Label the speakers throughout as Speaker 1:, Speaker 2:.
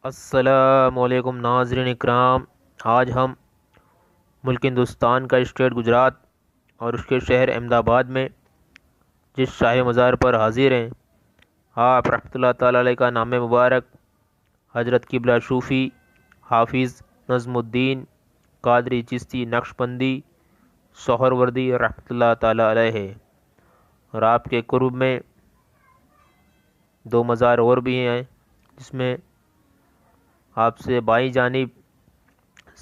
Speaker 1: السلام علیکم ناظرین اکرام۔ آج ہم ملک ہندوستان کا اسٹیٹ گجرات اور اس کے شہر احمد آباد میں جس شاہ مزار پر حاضر ہیں، آپ رحمۃ اللہ تعالی علیہ کا نام مبارک حضرت قبلہ صوفی حافظ نظم الدین قادری چشتی نقشبندی سہروردی رحمۃ اللہ تعالی علیہ ہے، اور آپ کے قرب میں دو مزار اور بھی ہیں، جس میں آپ سے بائیں جانب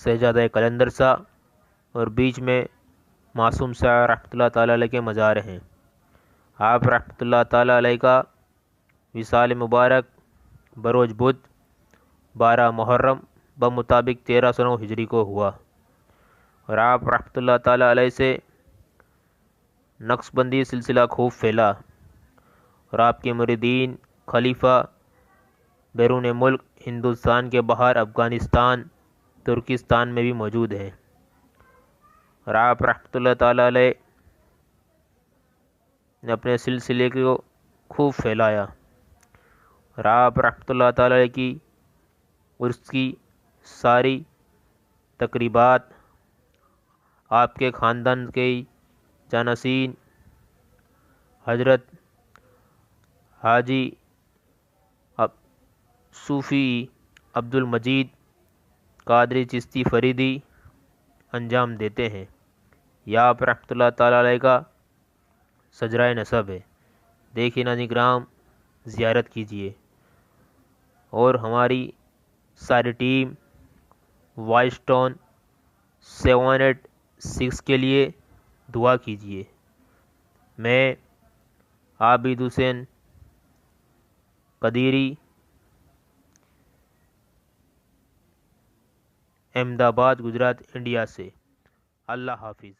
Speaker 1: شہزادہ قلندر شاہ اور بیچ میں معصوم شاہ رحمۃ اللہ تعالی علیہ کے مزار ہیں۔ آپ رحمۃ اللہ تعالی علیہ کا وصال مبارک بروز بدھ 12 محرم بمطابق 1309 ہجری کو ہوا، اور آپ رحمۃ اللہ تعالی علیہ سے نقشبندی سلسلہ خوب پھیلا، اور آپ کے مریدین خلیفہ بیرون ملک ہندوستان کے باہر افغانستان ترکستان میں بھی موجود ہیں، اور آپ رحمۃ اللہ تعالی علیہ نے اپنے سلسلے کو خوب پھیلایا، اور آپ رحمۃ اللہ تعالی علیہ کی عرس کی ساری تقریبات آپ کے خاندان کے جانشین حضرت حاجی صوفی عبد المجید قادری چشتی فریدی انجام دیتے ہیں۔ یہ آپ رحمۃ اللہ تعالی علیہ کا شجرہ نسب ہے، دیکھیے ناظرین کرام، زیارت کیجیے، اور ہماری ساری ٹیم وائس ٹون 786 کے لیے دعا کیجیے۔ میں عابد حسین قدیری احمد آباد گجرات انڈیا سے۔ اللہ حافظ۔